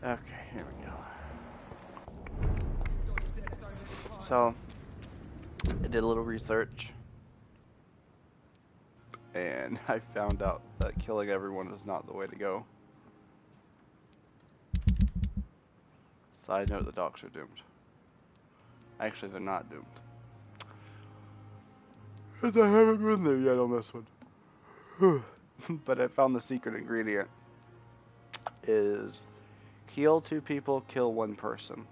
Okay, here we go. So, I did a little research, and I found out that killing everyone is not the way to go. Side note, the dogs are doomed. Actually, they're not doomed. Because I haven't been there yet on this one. But I found the secret ingredient is heal 2 people, kill 1 person.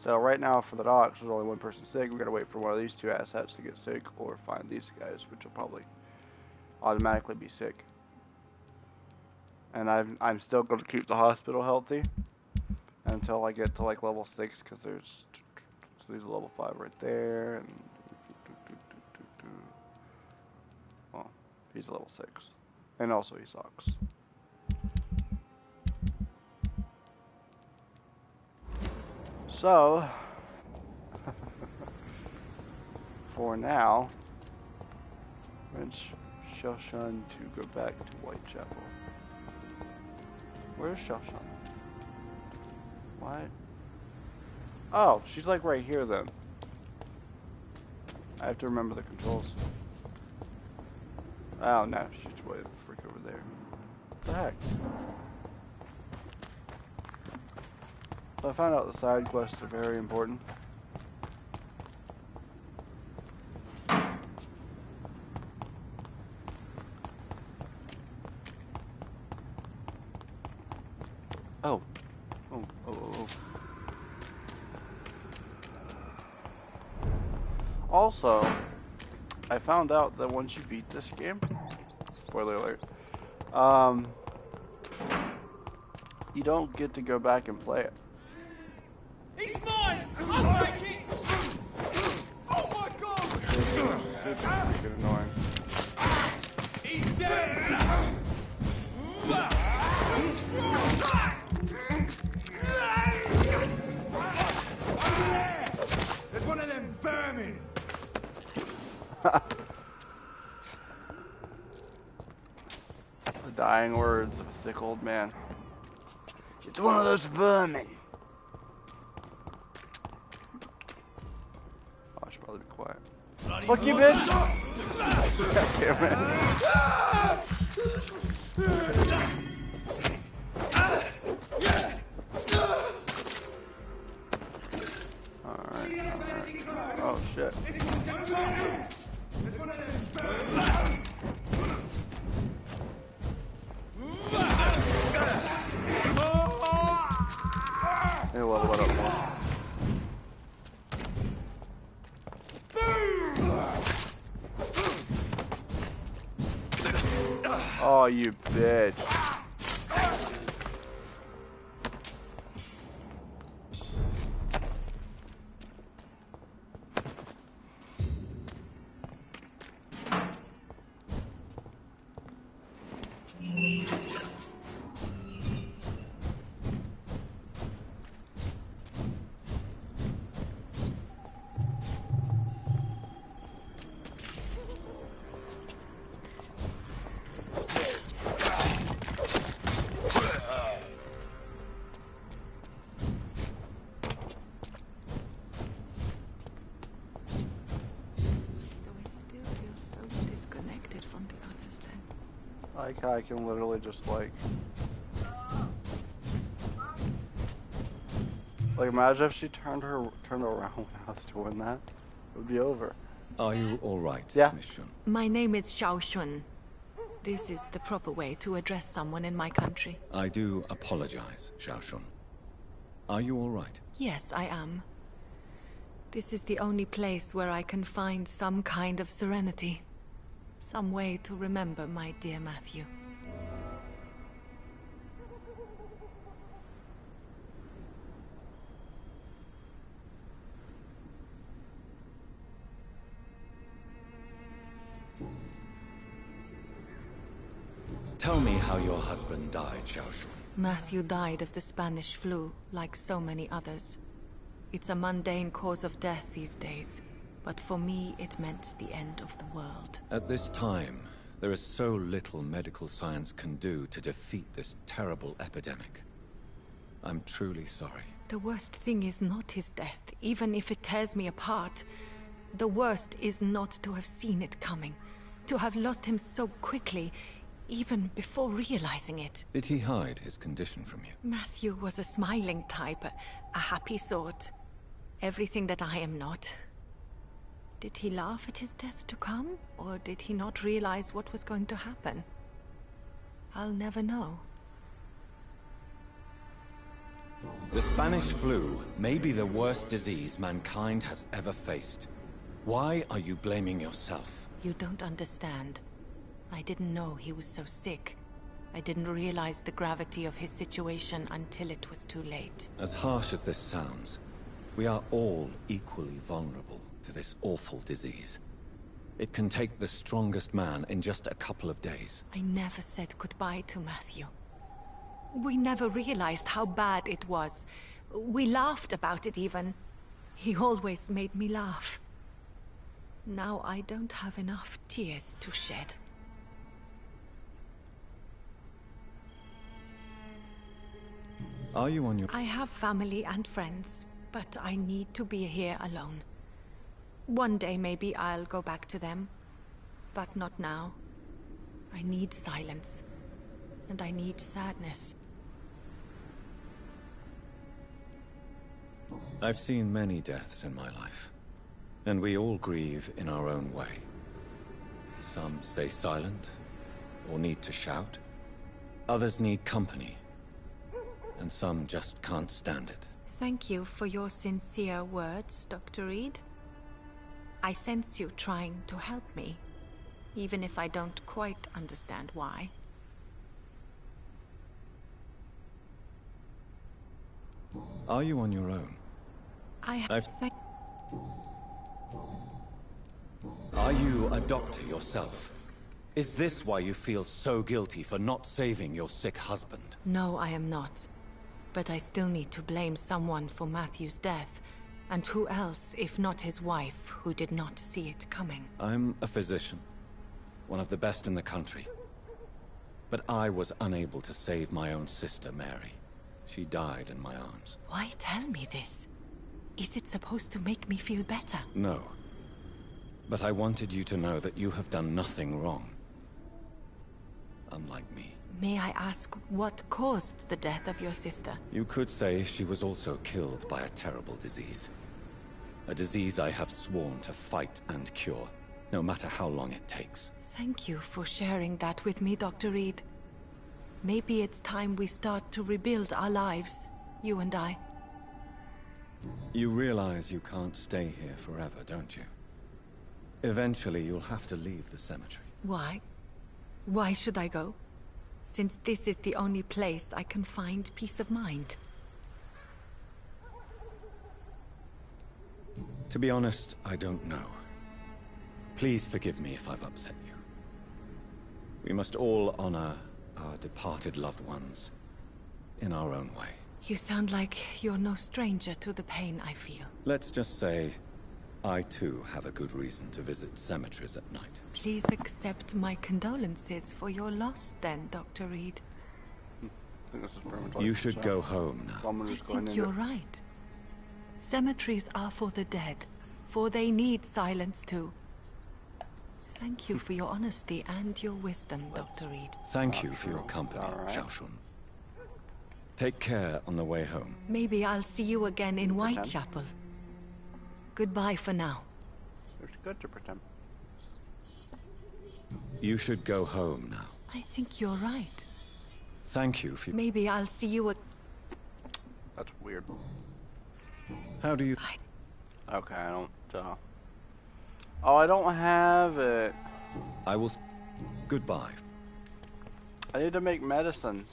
So right now for the dogs, there's only 1 person sick. We gotta wait for one of these 2 assets to get sick, or find these guys, which will probably automatically be sick. And I'm still gonna keep the hospital healthy until I get to like level 6, because there's a level 5 right there, and well, he's a level 6, and also he sucks. So, for now, wrench Xiaoshun to go back to Whitechapel. Where's Xiaoshun? What? Oh, she's like right here then. I have to remember the controls. Oh no, she's way the freak over there. What the heck? So I found out the side quests are very important. Oh. Also, I found out that once you beat this game, spoiler alert, you don't get to go back and play it. He's mine! I'll take it! Oh my god! It's freaking annoying. He's dead! There's one of them vermin! The dying words of a sick old man. It's one of those vermin. Oh, I should probably be quiet. Fuck you, bitch! God damn it. Alright. Oh shit. Hey, level it up more. Oh, you bitch. Like, I can literally just like imagine if she turned around when I was doing that, it would be over. Are you all right, Yeah. Miss Shun? My name is Xiaoshun. This is the proper way to address someone in my country. I do apologize, Xiaoshun. Are you all right? Yes, I am. This is the only place where I can find some kind of serenity. Some way to remember my dear Matthew. Tell me how your husband died, Xiaoshun. Matthew died of the Spanish flu, like so many others. It's a mundane cause of death these days, but for me it meant the end of the world. At this time, there is so little medical science can do to defeat this terrible epidemic. I'm truly sorry. The worst thing is not his death, even if it tears me apart. The worst is not to have seen it coming, to have lost him so quickly, even before realizing it. Did he hide his condition from you? Matthew was a smiling type, a happy sort. Everything that I am not. Did he laugh at his death to come, or did he not realize what was going to happen? I'll never know. The Spanish flu may be the worst disease mankind has ever faced. Why are you blaming yourself? You don't understand. I didn't know he was so sick. I didn't realize the gravity of his situation until it was too late. As harsh as this sounds, we are all equally vulnerable to this awful disease. It can take the strongest man in just a couple of days. I never said goodbye to Matthew. We never realized how bad it was. We laughed about it even. He always made me laugh. Now I don't have enough tears to shed. Are you on your... I have family and friends, but I need to be here alone. One day maybe I'll go back to them, but not now. I need silence, and I need sadness. I've seen many deaths in my life, and we all grieve in our own way. Some stay silent, or need to shout. Others need company, and some just can't stand it. Thank you for your sincere words, Dr. Reed. I sense you trying to help me, even if I don't quite understand why. Are you on your own? Are you a doctor yourself? Is this why you feel so guilty for not saving your sick husband? No, I am not. But I still need to blame someone for Matthew's death. And who else, if not his wife, who did not see it coming? I'm a physician, one of the best in the country. But I was unable to save my own sister, Mary. She died in my arms. Why tell me this? Is it supposed to make me feel better? No. But I wanted you to know that you have done nothing wrong. Unlike me. May I ask what caused the death of your sister? You could say she was also killed by a terrible disease. A disease I have sworn to fight and cure, no matter how long it takes. Thank you for sharing that with me, Dr. Reed. Maybe it's time we start to rebuild our lives, you and I. You realize you can't stay here forever, don't you? Eventually, you'll have to leave the cemetery. Why? Why should I go? Since this is the only place I can find peace of mind. To be honest, I don't know. Please forgive me if I've upset you. We must all honor our departed loved ones in our own way. You sound like you're no stranger to the pain I feel. Let's just say, I too have a good reason to visit cemeteries at night. Please accept my condolences for your loss then, Dr. Reed. I think this is pretty much You should go home now. I think you're right. Cemeteries are for the dead, for they need silence too. Thank you for your honesty and your wisdom, Dr. Reed. Thank you for your company, Xiaoshun. Take care on the way home. Maybe I'll see you again in Whitechapel. Goodbye for now. It's good to pretend. You should go home now. I think you're right. Thank you for... Maybe I'll see you That's weird. How do you... Okay, I don't, Oh, I don't have it. I will... Goodbye. I need to make medicines.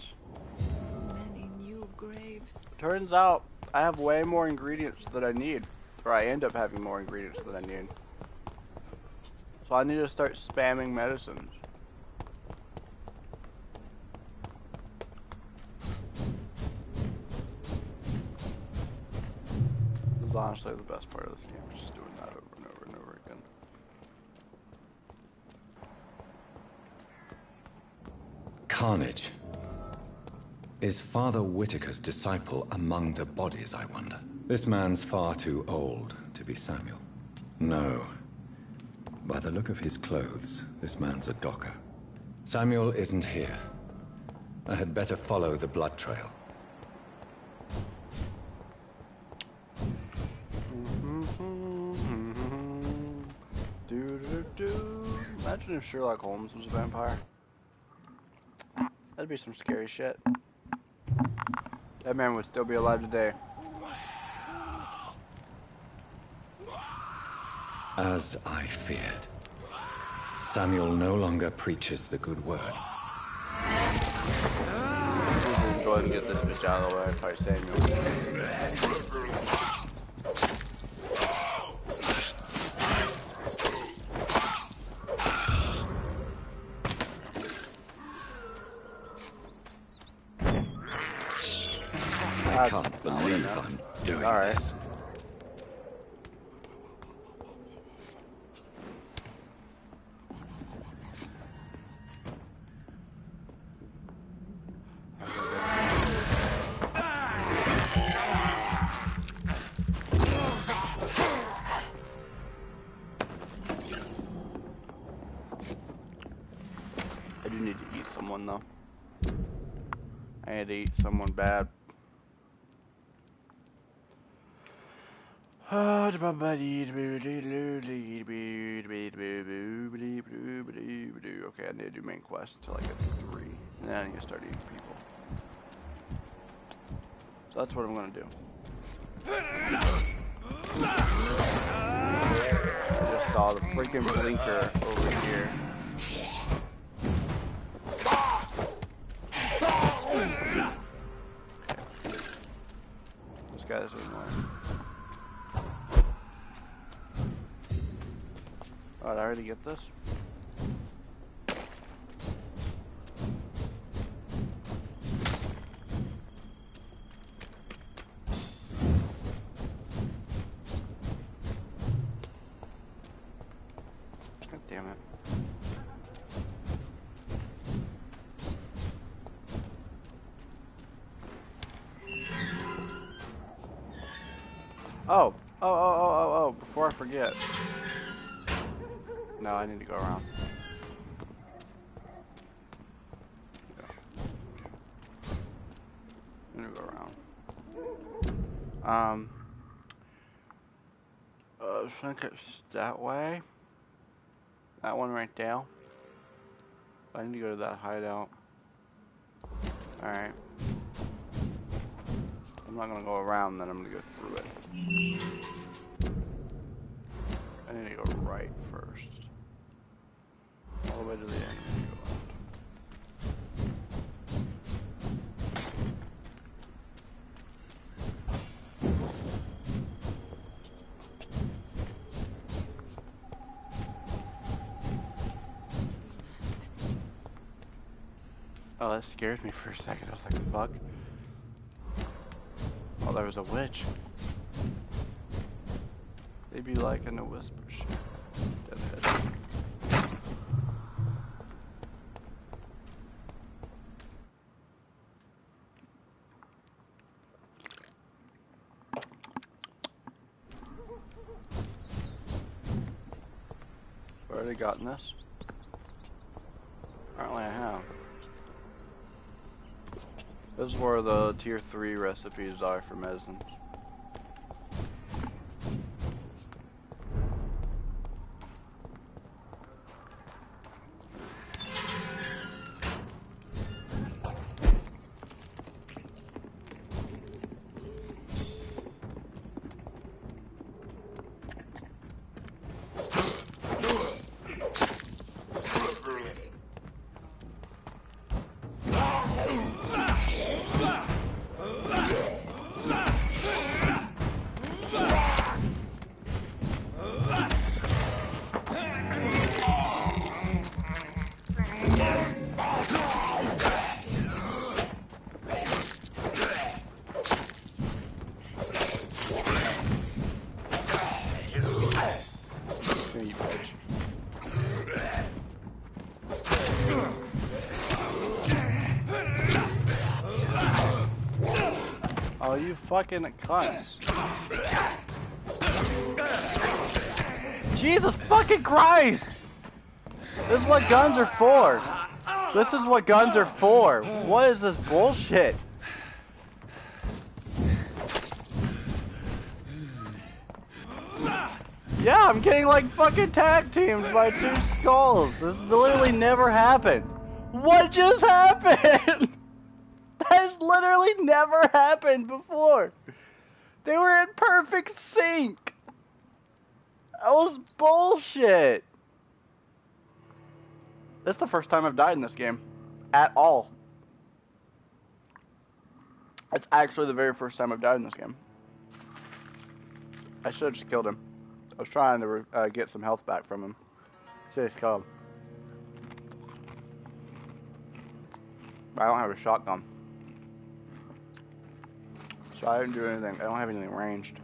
Many new graves. Turns out, I have way more ingredients than I need. Or I end up having more ingredients than I need. So I need to start spamming medicines. This is honestly the best part of this game, just doing that over and over and over again. Carnage. Is Father Whitaker's disciple among the bodies, I wonder? This man's far too old to be Samuel. No. By the look of his clothes, this man's a docker. Samuel isn't here. I had better follow the blood trail. Imagine if Sherlock Holmes was a vampire. That'd be some scary shit. That man would still be alive today. As I feared, Samuel no longer preaches the good word. Let's go ahead and get this bitch out of the way. Fight Samuel. I can't believe I'm doing this. I do need to eat someone though. I need to eat someone bad. Okay, I need to do main quest until I get to 3. And then I need to start eating people. So that's what I'm gonna do. I just saw the freaking blinker over here. This guy's annoying. Oh, did I already get this? God damn it. Oh, before I forget. No, I need to go around. Yeah. I need to go around. I think it's that way. That one right there. I need to go to that hideout. Alright. I'm not gonna go around, then I'm gonna go through it. I need to go right first. All the way to the end. Oh, that scared me for a second. I was like, fuck. Oh, there was a witch. They be liking the whisper shit. Deadhead. Already gotten this? Apparently I have. This is where the tier 3 recipes are for medicines. you fucking cunts. Jesus fucking Christ! This is what guns are for. This is what guns are for. What is this bullshit? Yeah, I'm getting like fucking tag teamed by 2 skulls. This literally never happened. What just happened? That has literally never happened before. They were in perfect sync. That was bullshit. This is the first time I've died in this game. At all. It's actually the very first time I've died in this game. I should have just killed him. I was trying to get some health back from him. Should have killed him. But I don't have a shotgun. So I didn't do anything. I don't have anything ranged.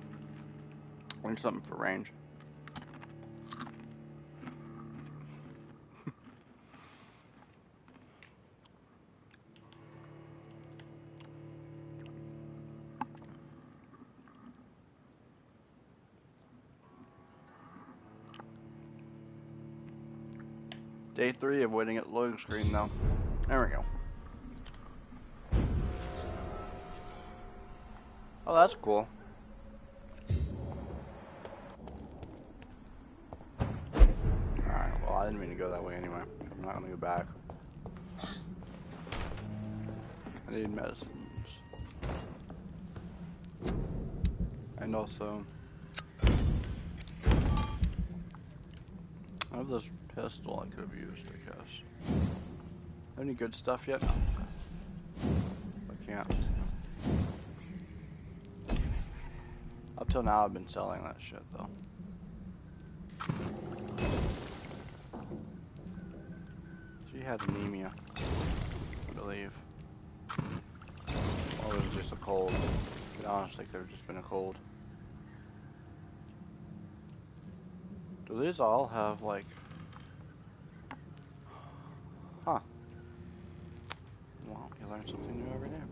I need something for range. Day 3 of waiting at the loading screen though. There we go. Oh, that's cool. Alright, well I didn't mean to go that way anyway. I'm not gonna go back. I need medicines. And also I have this pistol I could have used, I guess. Any good stuff yet? No. I can't. Up till now I've been selling that shit though. She had anemia, I believe. Or was it just a cold? To be honest, it could have just been a cold. Do these all have like... Huh. Well, you learn something new every day.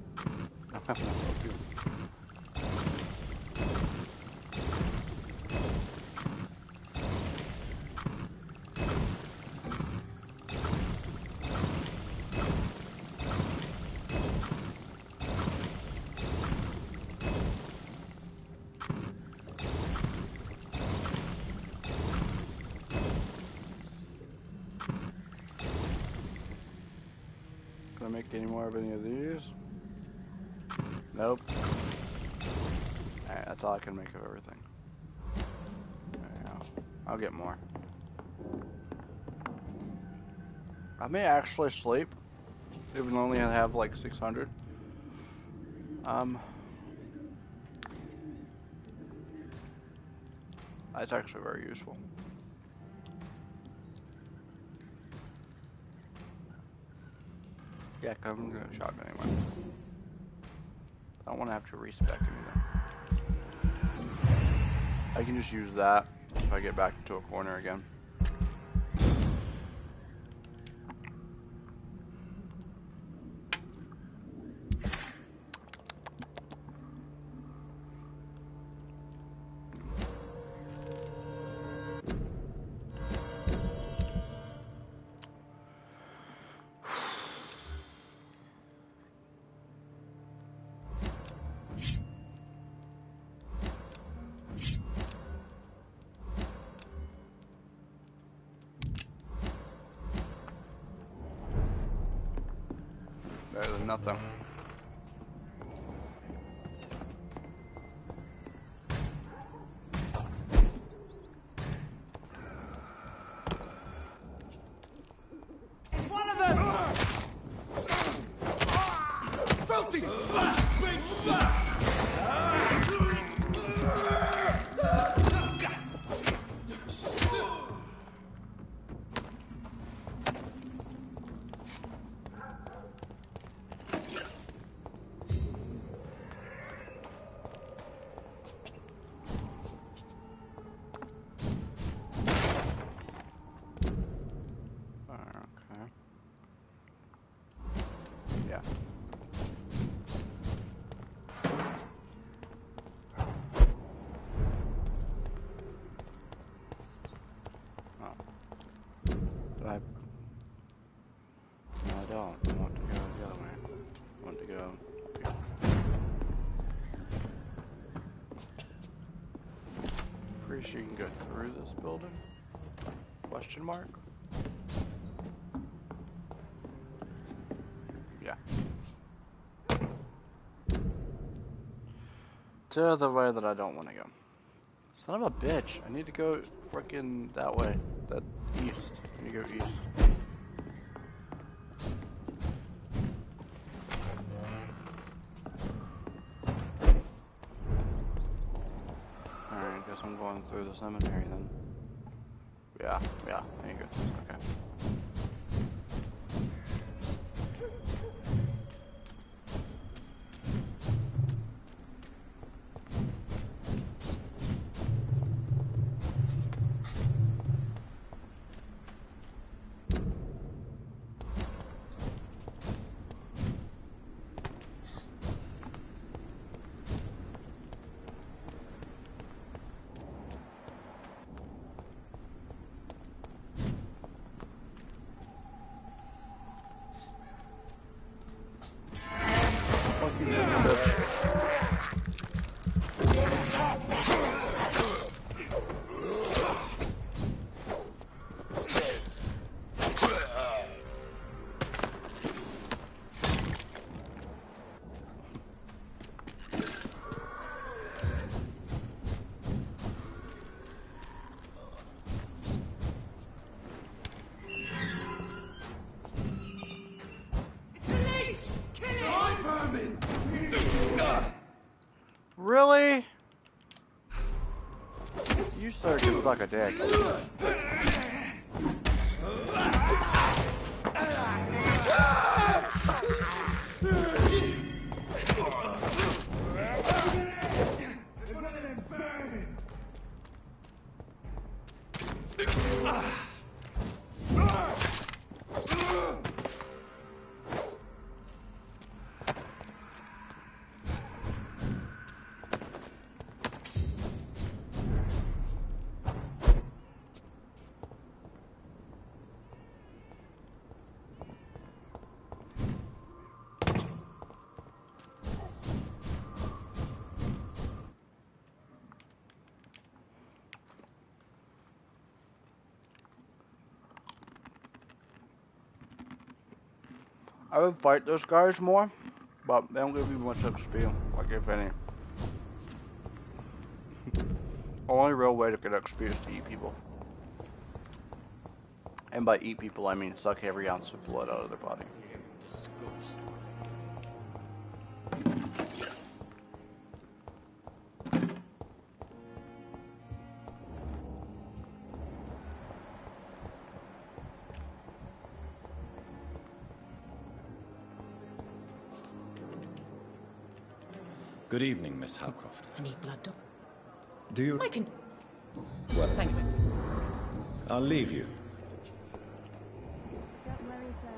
Can I make any more of any of these? Nope. Alright, that's all I can make of everything. I'll get more. I may actually sleep, even though I only have like 600. That's actually very useful. Yeah, I'm gonna shotgun anyway. I don't want to have to respec anything. I can just use that if I get back into a corner again. Better than nothing. It's one of them! Filthy! Big I... No, I don't. I want to go the other way. I want to go up here. Pretty sure you can go through this building? Question mark? Yeah. To the way that I don't want to go. Son of a bitch. I need to go frickin' that way. That east. I need to go east. Alright, guess I'm going through the cemetery then. Yeah, there you go. Okay. Really? You sir can suck a dick. I would fight those guys more, but they don't give you much XP, like if any. Only real way to get XP is to eat people. And by eat people, I mean suck every ounce of blood out of their body. Good evening, Miss Howcroft. I need blood, Doc. Do you... I can... Well, Thank you. I'll leave you. Don't worry, sir.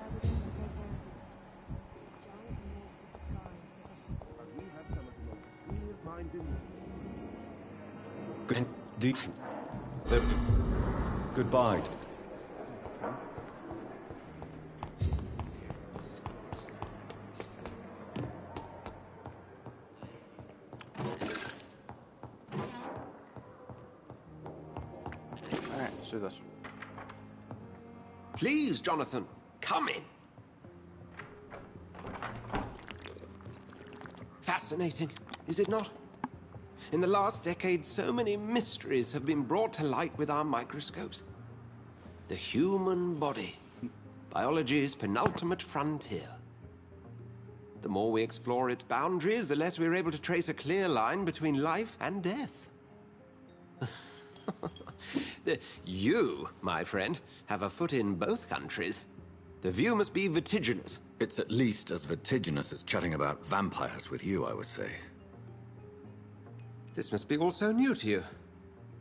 We're going to take care of you. Good... Deep... Goodbye. Alright, let's do this. Please, Jonathan, come in. Fascinating, is it not? In the last decade, so many mysteries have been brought to light with our microscopes. The human body, biology's penultimate frontier. The more we explore its boundaries, the less we're able to trace a clear line between life and death. You, my friend, have a foot in both countries. The view must be vertiginous. It's at least as vertiginous as chatting about vampires with you, I would say. This must be all so new to you.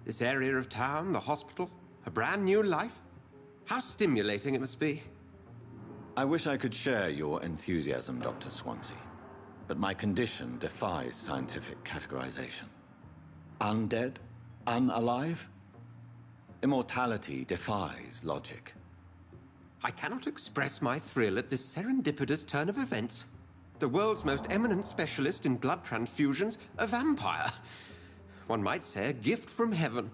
This area of town, the hospital, a brand new life. How stimulating it must be. I wish I could share your enthusiasm, Dr. Swansea. But my condition defies scientific categorization. Undead? Unalive? Immortality defies logic. I cannot express my thrill at this serendipitous turn of events. The world's most eminent specialist in blood transfusions, a vampire. One might say a gift from heaven.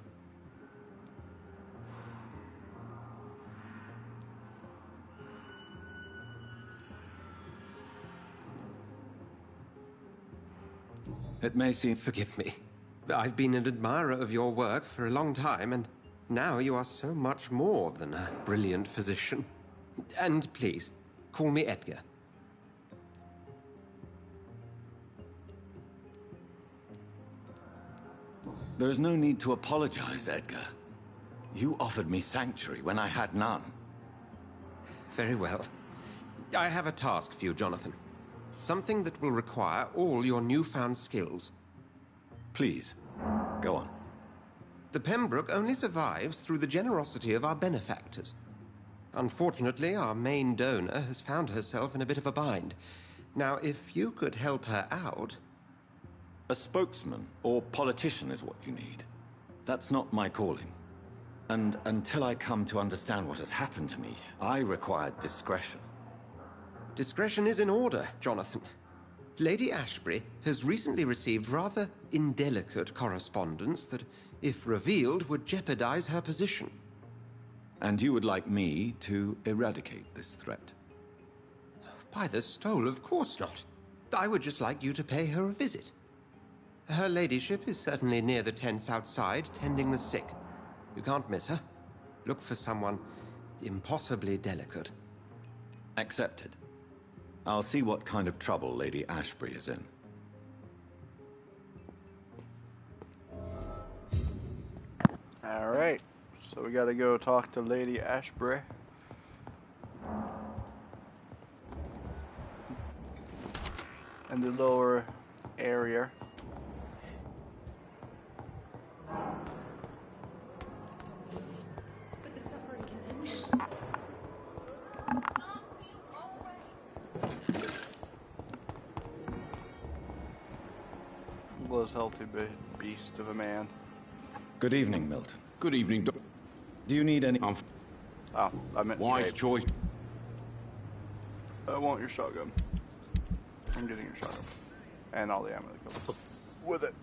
It may seem... Forgive me. I've been an admirer of your work for a long time, and now you are so much more than a brilliant physician. And please, call me Edgar. There is no need to apologize, Edgar. You offered me sanctuary when I had none. Very well. I have a task for you, Jonathan. Something that will require all your newfound skills. Please, go on. The Pembroke only survives through the generosity of our benefactors. Unfortunately, our main donor has found herself in a bit of a bind. Now, if you could help her out... A spokesman or politician is what you need. That's not my calling. And until I come to understand what has happened to me, I require discretion. Discretion is in order, Jonathan. Lady Ashbury has recently received rather indelicate correspondence that, if revealed, would jeopardize her position. And you would like me to eradicate this threat? By the stole, of course not. I would just like you to pay her a visit. Her ladyship is certainly near the tents outside, tending the sick. You can't miss her. Look for someone impossibly delicate. Accepted. I'll see what kind of trouble Lady Ashbury is in. Alright, so we gotta go talk to Lady Ashbury. In the lower area. But the suffering continues. Was healthy beast of a man. Good evening, Milton. Good evening, Doc. Do you need any... Oh, I meant Wise shape. choice. I want your shotgun. I'm getting your shotgun. And all the ammo that comes with it.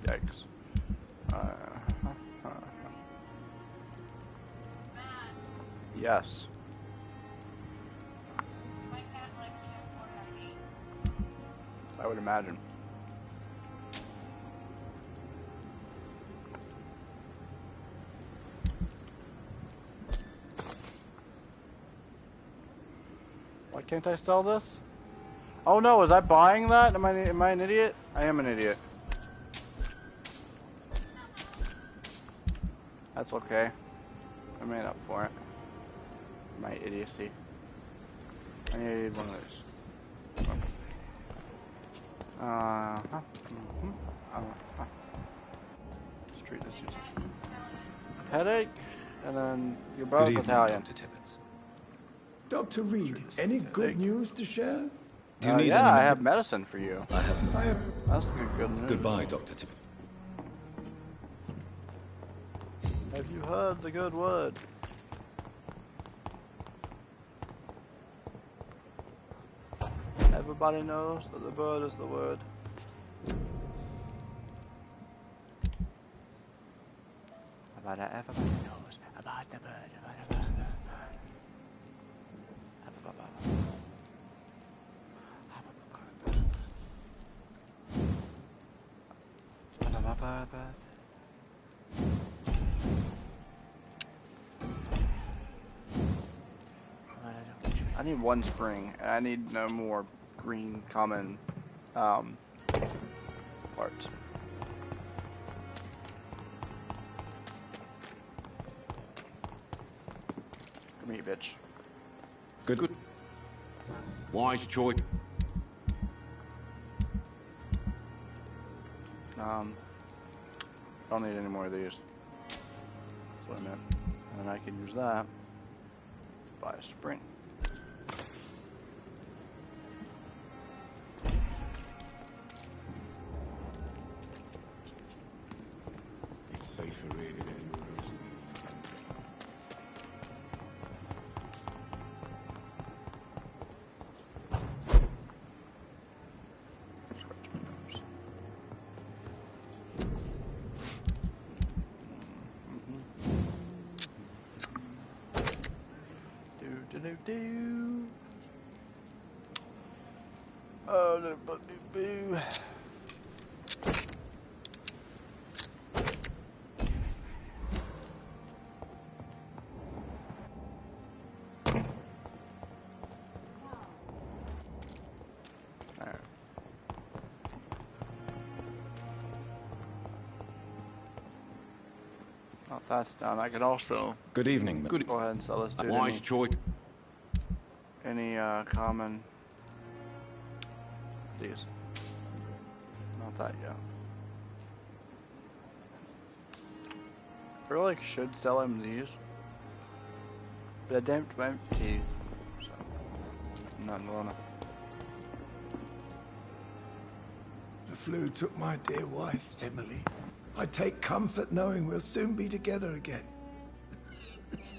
Yikes. Yes. I would imagine. Why can't I sell this? Oh no, was I buying that? Am I an idiot? I am an idiot. That's okay. I made up for it. My idiocy. I need one of those. Let's treat this easy. Headache, and then your Good brother's evening, Italian. Dr. Tibbets. Dr. Reed, any good news to share? Do you need yeah, any... I have medicine for you. I have... I am... That's good news. Goodbye, Dr. Tibbets. Have you heard the good word? Everybody knows that the bird is the word. Everybody knows about the bird. I need one spring, and I need no more green common parts. Come here, bitch. Good. Wise choice. Don't need any more of these. That's what I meant. And I can use that to buy a spring. safer here than anywhere else. Do. Oh, little buggy boo. Not that's done. I could also Good evening. Good. go ahead and sell this dude Wise choice. any common these. Not that yet. I really should sell him these, but I don't want to, so I'm not gonna. The flu took my dear wife, Emily. I take comfort knowing we'll soon be together again.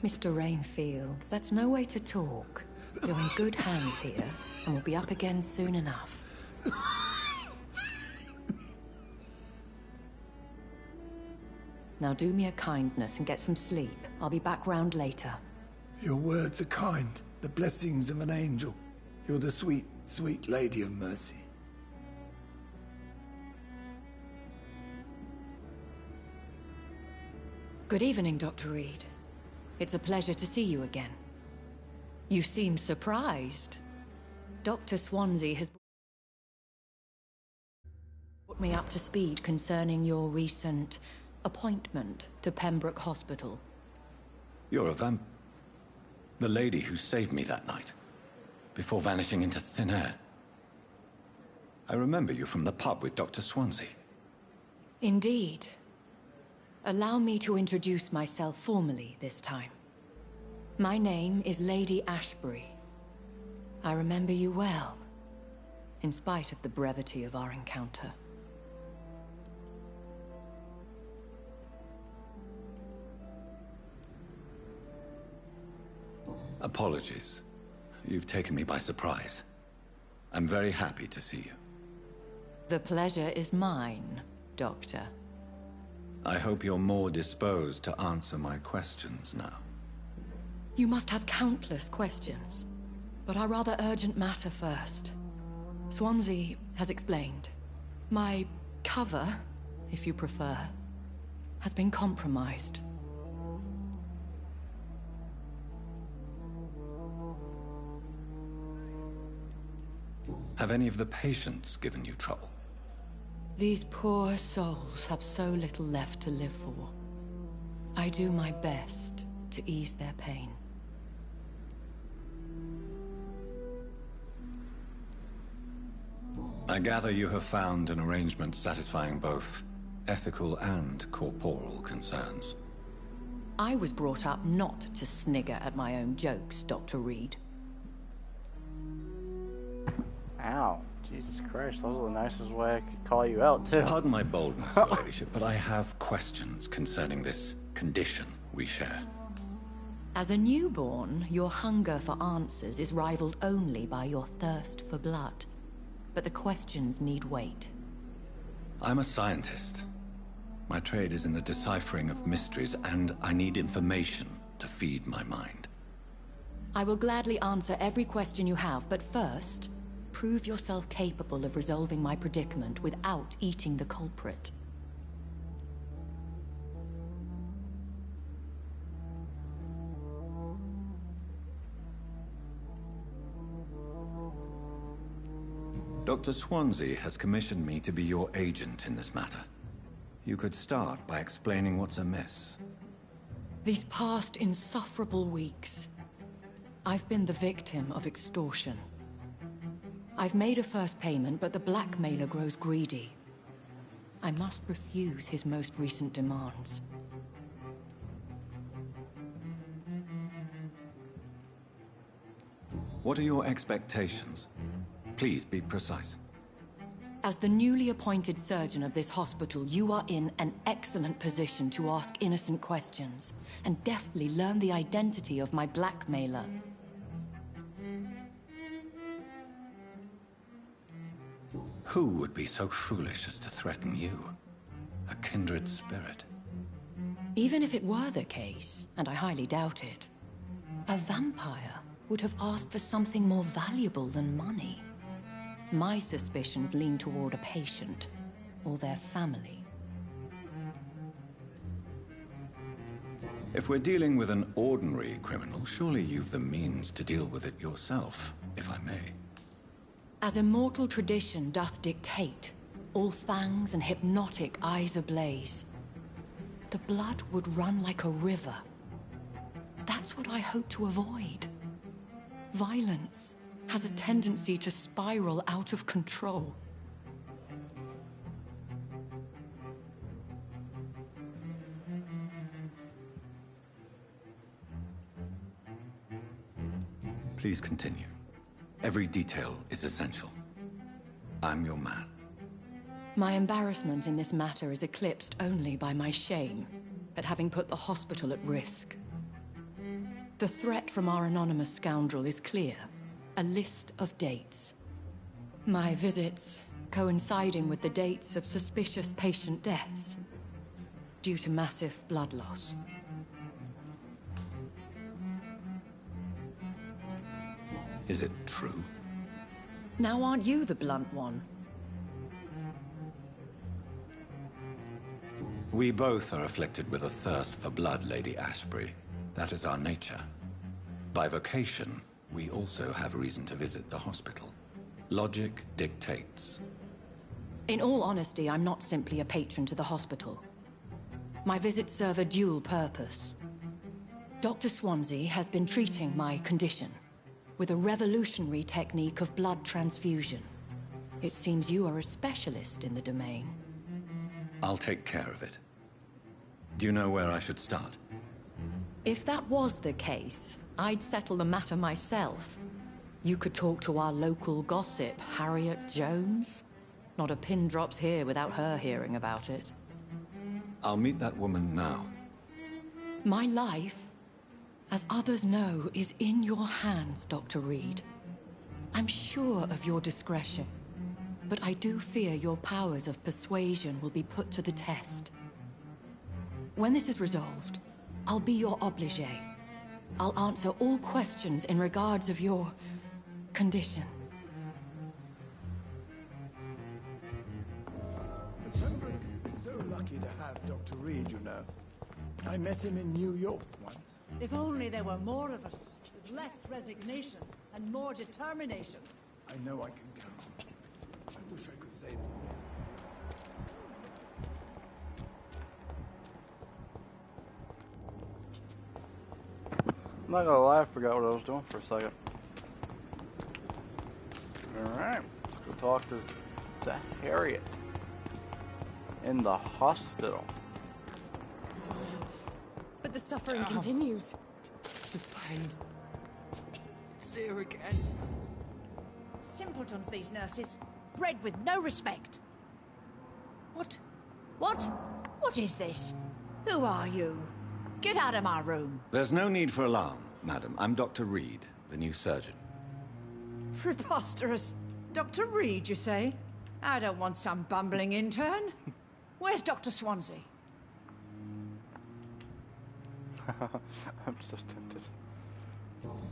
Mr. Rainfield, that's no way to talk. You're in good hands here, and we'll be up again soon enough. Now do me a kindness and get some sleep. I'll be back round later. Your words are kind, the blessings of an angel. You're the sweet, sweet Lady of Mercy. Good evening, Dr. Reed. It's a pleasure to see you again. You seem surprised. Dr. Swansea has brought me up to speed concerning your recent appointment to Pembroke Hospital. You're a the lady who saved me that night, before vanishing into thin air. I remember you from the pub with Dr. Swansea. Indeed. Allow me to introduce myself formally this time. My name is Lady Ashbury. I remember you well, in spite of the brevity of our encounter. Apologies. You've taken me by surprise. I'm very happy to see you. The pleasure is mine, Doctor. I hope you're more disposed to answer my questions now. You must have countless questions, but our rather urgent matter first. Swansea has explained. My cover, if you prefer, has been compromised. Have any of the patients given you trouble? These poor souls have so little left to live for. I do my best to ease their pain. I gather you have found an arrangement satisfying both ethical and corporal concerns. I was brought up not to snigger at my own jokes, Dr. Reed. Ow. Jesus Christ, that was the nicest way I could call you out, too. Pardon my boldness, Your Ladyship, but I have questions concerning this condition we share. As a newborn, your hunger for answers is rivaled only by your thirst for blood. But the questions need wait. I'm a scientist. My trade is in the deciphering of mysteries, and I need information to feed my mind. I will gladly answer every question you have, but first, prove yourself capable of resolving my predicament without eating the culprit. Dr. Swansea has commissioned me to be your agent in this matter. You could start by explaining what's amiss. These past insufferable weeks, I've been the victim of extortion. I've made a first payment, but the blackmailer grows greedy. I must refuse his most recent demands. What are your expectations? Please be precise. As the newly appointed surgeon of this hospital, you are in an excellent position to ask innocent questions and deftly learn the identity of my blackmailer. Who would be so foolish as to threaten you? A kindred spirit. Even if it were the case, and I highly doubt it, a vampire would have asked for something more valuable than money. My suspicions lean toward a patient, or their family. If we're dealing with an ordinary criminal, surely you've the means to deal with it yourself, if I may. As immortal tradition doth dictate, all fangs and hypnotic eyes ablaze, the blood would run like a river. That's what I hope to avoid. Violence has a tendency to spiral out of control. Please continue. Every detail is essential. I'm your man. My embarrassment in this matter is eclipsed only by my shame at having put the hospital at risk. The threat from our anonymous scoundrel is clear. A list of dates. My visits coinciding with the dates of suspicious patient deaths due to massive blood loss. Is it true? Now aren't you the blunt one? We both are afflicted with a thirst for blood, Lady Ashbury. That is our nature. By vocation, we also have reason to visit the hospital. Logic dictates. In all honesty, I'm not simply a patron to the hospital. My visits serve a dual purpose. Dr. Swansea has been treating my condition with a revolutionary technique of blood transfusion. It seems you are a specialist in the domain. I'll take care of it. Do you know where I should start? If that was the case, I'd settle the matter myself. You could talk to our local gossip, Harriet Jones. Not a pin drops here without her hearing about it. I'll meet that woman now. My life, as others know, is in your hands, Dr. Reed. I'm sure of your discretion, but I do fear your powers of persuasion will be put to the test. When this is resolved, I'll be your obligé. I'll answer all questions in regards of your condition. Pembroke is so lucky to have Dr. Reed, you know. I met him in New York once. If only there were more of us, with less resignation and more determination. I know I can count on you. I wish I could say this. I'm not gonna lie, I forgot what I was doing for a second. Alright, let's go talk to Harriet in the hospital. But the suffering continues. The pain. It's here again. Simpletons, these nurses. Bred with no respect. What? What is this? Who are you? Get out of my room. There's no need for alarm, madam. I'm Dr. Reed, the new surgeon. Preposterous. Dr. Reed, you say? I don't want some bumbling intern. Where's Dr. Swansea? I'm so tempted.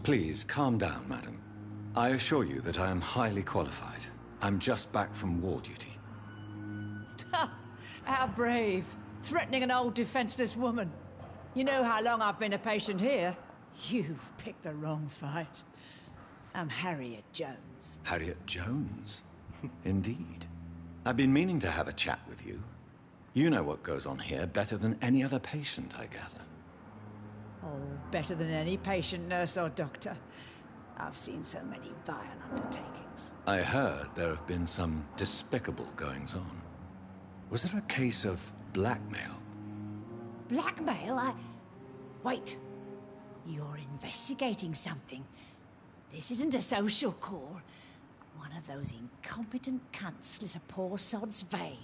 Please, calm down, madam. I assure you that I am highly qualified. I'm just back from war duty. How brave. Threatening an old defenseless woman. You know how long I've been a patient here? You've picked the wrong fight. I'm Harriet Jones. Harriet Jones? Indeed. I've been meaning to have a chat with you. You know what goes on here better than any other patient, I gather. Oh, better than any patient, nurse or doctor. I've seen so many vile undertakings. I heard there have been some despicable goings-on. Was there a case of blackmail? Blackmail? Wait. You're investigating something. This isn't a social call. One of those incompetent cunts slit a poor sod's vein.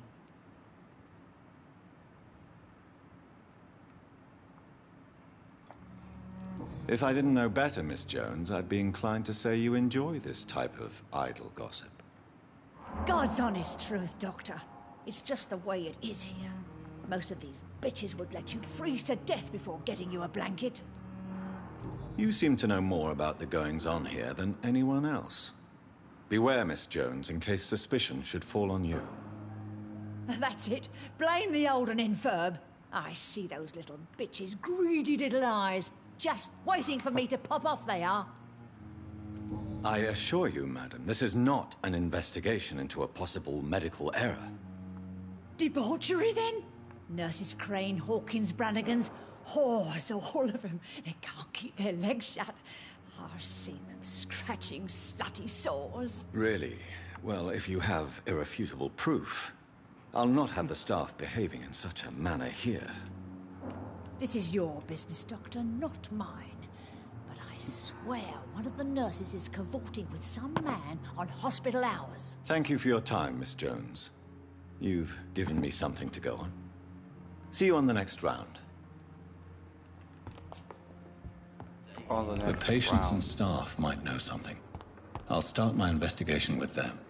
If I didn't know better, Miss Jones, I'd be inclined to say you enjoy this type of idle gossip. God's honest truth, Doctor. It's just the way it is here. Most of these bitches would let you freeze to death before getting you a blanket. You seem to know more about the goings-on here than anyone else. Beware, Miss Jones, in case suspicion should fall on you. That's it. Blame the old and infirm. I see those little bitches' greedy little eyes. Just waiting for me to pop off, they are. I assure you, madam, this is not an investigation into a possible medical error. Debauchery, then? Nurses Crane, Hawkins, Brannigans, whores, all of them. They can't keep their legs shut. I've seen them scratching slutty sores. Really? Well, if you have irrefutable proof, I'll not have the staff behaving in such a manner here. This is your business, Doctor, not mine. But I swear one of the nurses is cavorting with some man on hospital hours. Thank you for your time, Miss Jones. You've given me something to go on. See you on the next round. On The patients and staff might know something. I'll start my investigation with them.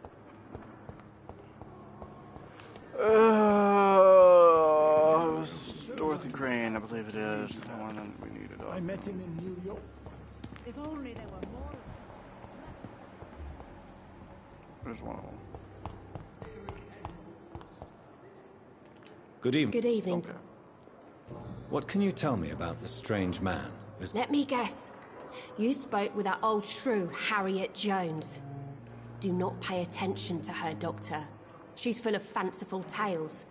Dorothy Crane, I believe it is. The one that we needed. I met him in New York once. If only there were more. There's one of them. Good evening. Good evening. Okay. What can you tell me about the strange man? Let me guess. You spoke with that old shrew, Harriet Jones. Do not pay attention to her, Doctor. She's full of fanciful tales.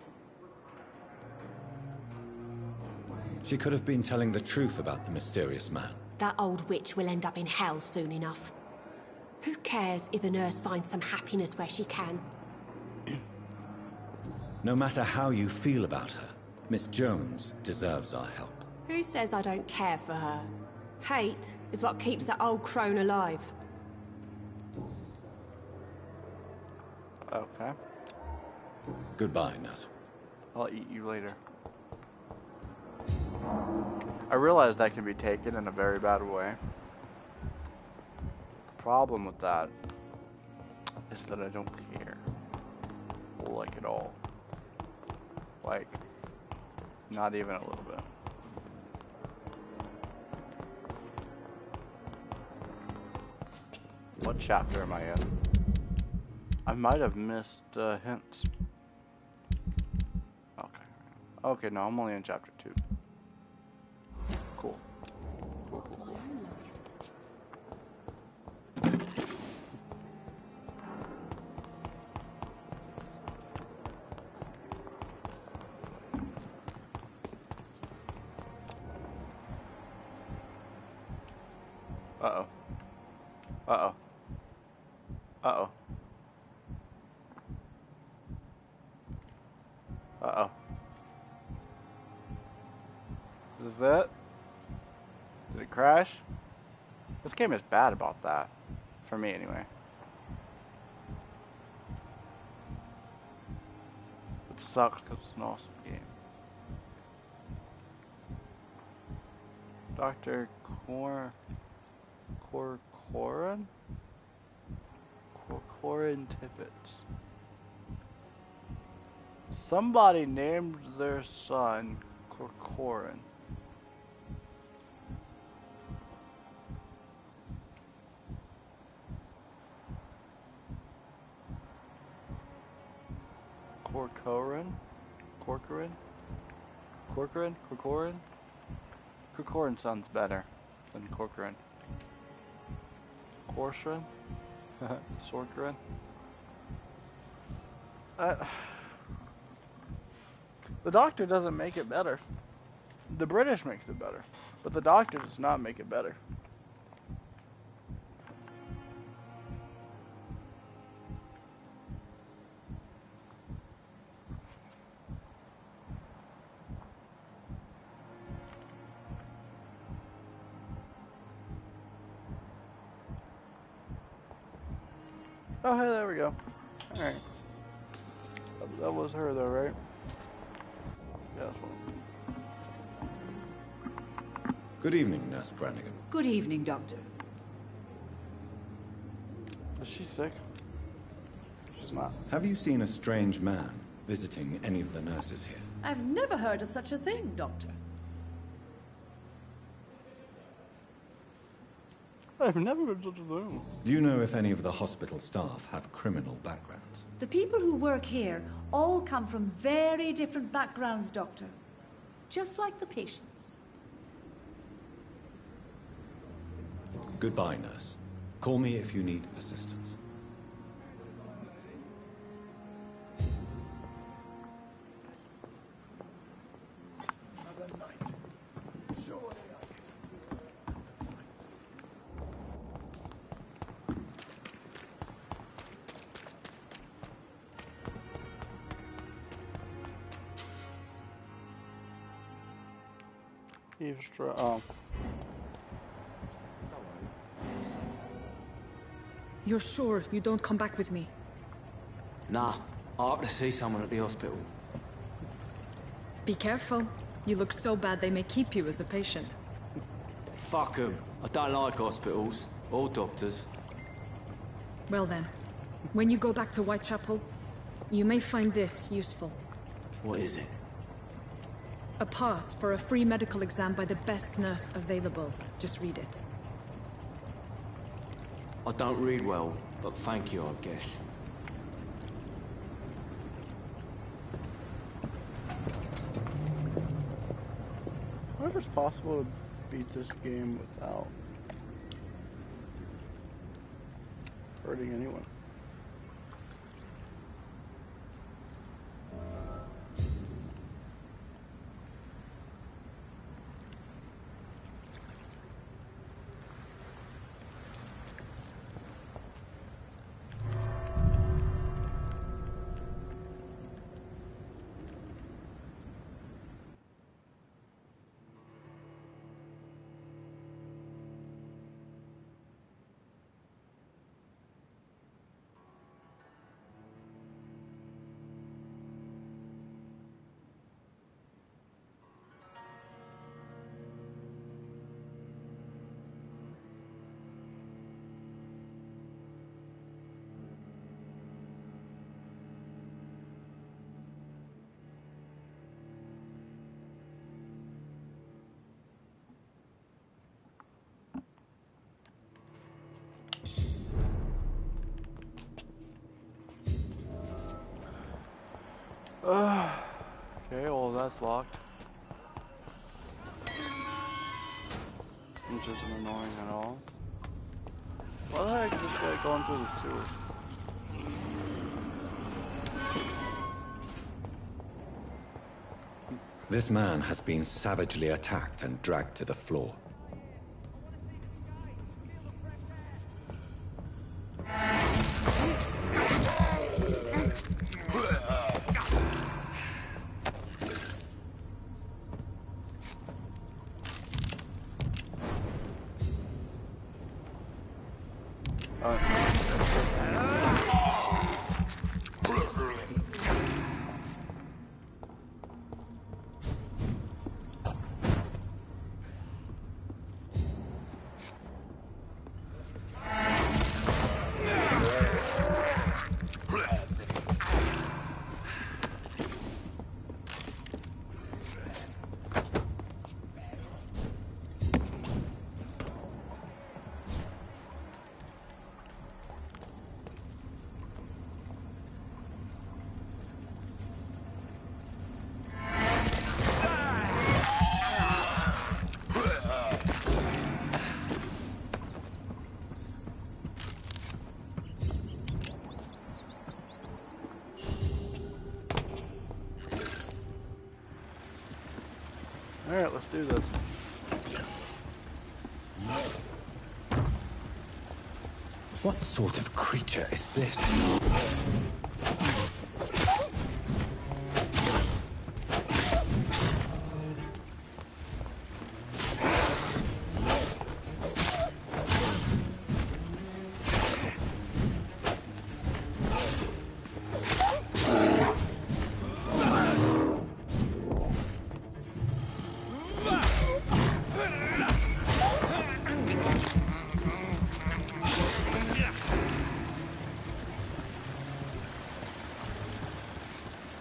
She could have been telling the truth about the mysterious man. That old witch will end up in hell soon enough. Who cares if a nurse finds some happiness where she can? No matter how you feel about her, Miss Jones deserves our help. Who says I don't care for her? Hate is what keeps that old crone alive. Okay. Goodbye, nurse. I'll eat you later. I realize that can be taken in a very bad way. The problem with that is that I don't care. Like at all. Like, not even a little bit. What chapter am I in? I might have missed hints. Okay. Okay, no, I'm only in chapter 2. Cool. Cool, cool, cool. Uh-oh. Uh-oh. Uh-oh. Uh-oh. Is this it? Did it crash? This game is bad about that. For me, anyway. It sucks because it's an awesome game. Dr. Corcoran? Corcoran Tippets. Somebody named their son Corcoran. Corcoran? Corcoran? Corcoran? Corcoran? Corcoran sounds better than Corcoran. Corcoran? Sorcerer. The Doctor doesn't make it better. The British makes it better, but the Doctor does not make it better. Oh, hey, there we go. Alright. That was her, though, right? Yeah, that's one. Good evening, Nurse Brannigan. Good evening, Doctor. Is she sick? She's not. Have you seen a strange man visiting any of the nurses here? I've never heard of such a thing, Doctor. I've never been such a thing. Do you know if any of the hospital staff have criminal backgrounds? The people who work here all come from very different backgrounds, Doctor. Just like the patients. Goodbye, nurse. Call me if you need assistance. Another night. Surely I can do another night. Eavesdrop. Oh. You're sure you don't come back with me? Nah, I have to see someone at the hospital. Be careful. You look so bad they may keep you as a patient. Fuck 'em. I don't like hospitals. Or doctors. Well then, when you go back to Whitechapel, you may find this useful. What is it? A pass for a free medical exam by the best nurse available. Just read it. I don't read well, but thank you, I guess. I wonder if it's possible to beat this game without hurting anyone. Okay, well that's locked. Which isn't annoying at all. Why the heck is this guy going through the sewers? This man has been savagely attacked and dragged to the floor. Alright, let's do this. What sort of creature is this?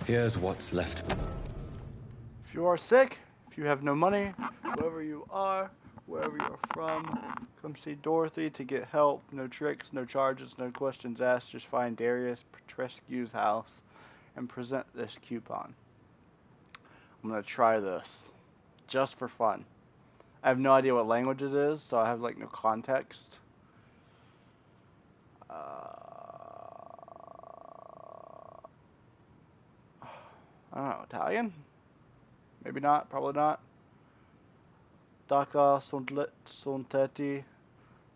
Here's what's left. If you are sick, if you have no money, whoever you are, wherever you're from, come see Dorothy to get help. No tricks, no charges, no questions asked. Just find Darius Petrescu's house and present this coupon. I'm gonna try this just for fun. I have no idea what language it is, so I have like no context. I don't know, Italian? Maybe not, probably not. Daka sonteti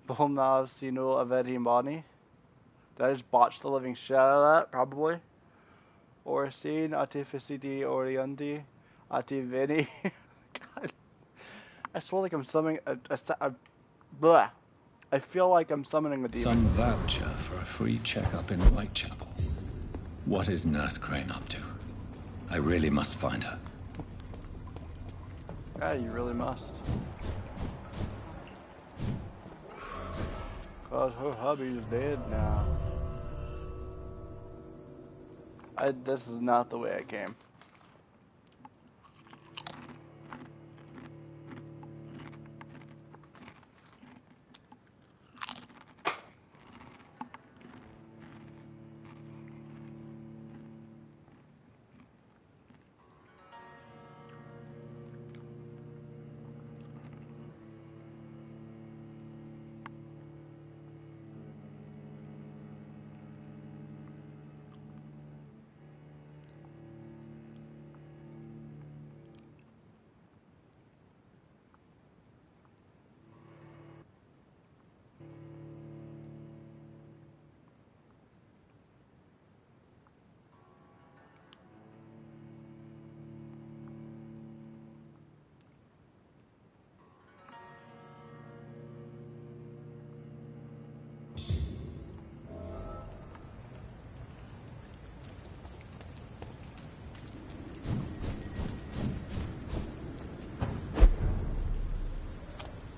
bomnav sino aveti mani. Did I just botch the living shit out of that? Probably. Orsin artificiti orienti ativeni. God. I feel like I'm summoning blah. I feel like I'm summoning a demon. Some voucher for a free checkup in Whitechapel. What is Nurse Crane up to? I really must find her. Yeah, you really must. Cause her hubby's dead now. This is not the way I came.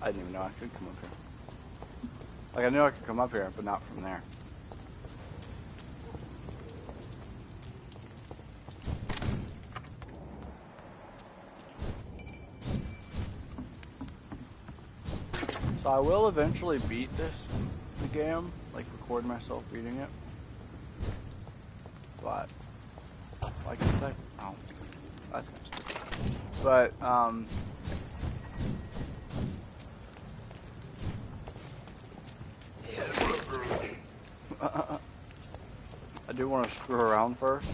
I didn't even know I could come up here. Like, I knew I could come up here, but not from there. So I will eventually beat the game, like record myself beating it. But, like I said, oh, that's kind of stupid. But, I do want to screw around first.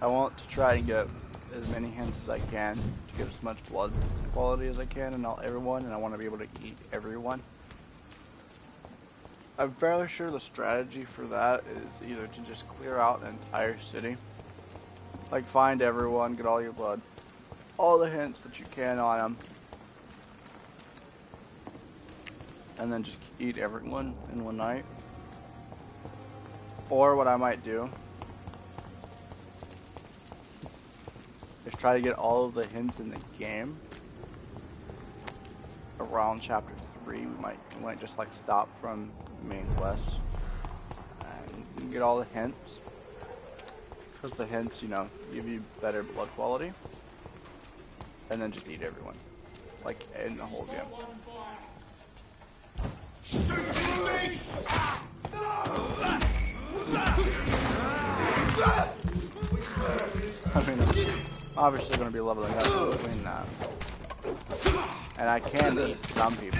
I want to try and get as many hints as I can to get as much blood quality as I can and not everyone, and I want to be able to eat everyone. I'm fairly sure the strategy for that is either to just clear out an entire city, like find everyone, get all your blood, all the hints that you can on them, and then just eat everyone in one night. Or what I might do is try to get all of the hints in the game around chapter 3. We might just like stop from main quest and get all the hints, because the hints, you know, give you better blood quality, and then just eat everyone, like in the whole game. I mean, I'm obviously going to be leveling up between that. And I can eat some people.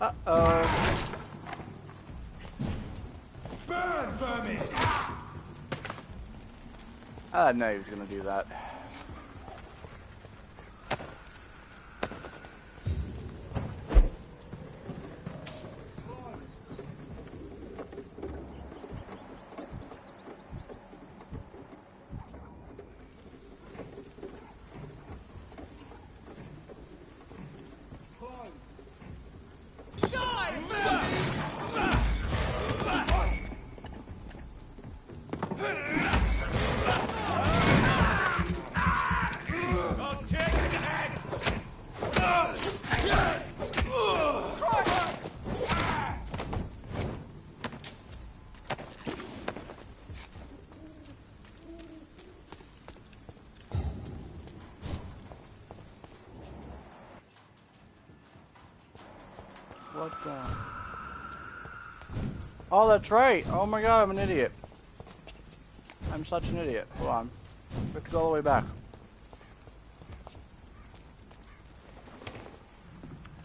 Uh-oh. Burn, vermin! I didn't know he was going to do that. What the? Oh, that's right. Oh my god, I'm an idiot. I'm such an idiot. Hold on. We have to go all the way back.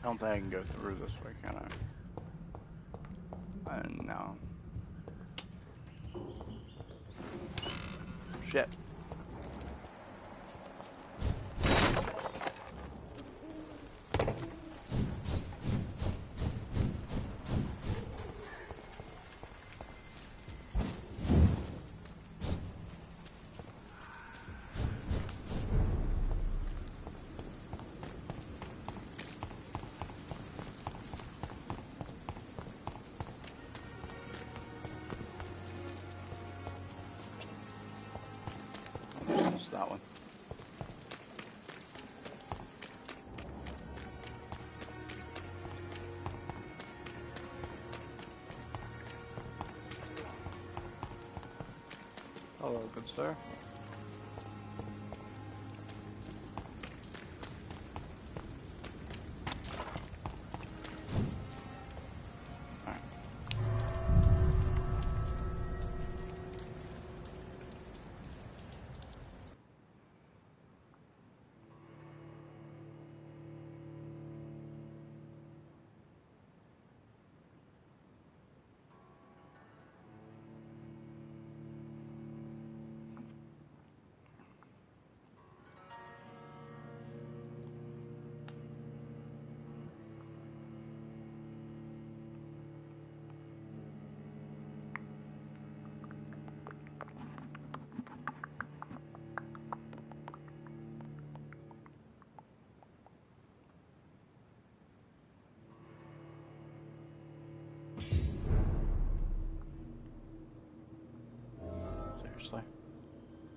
I don't think I can go through this way, can I? No. Shit. That one. Hello, good sir.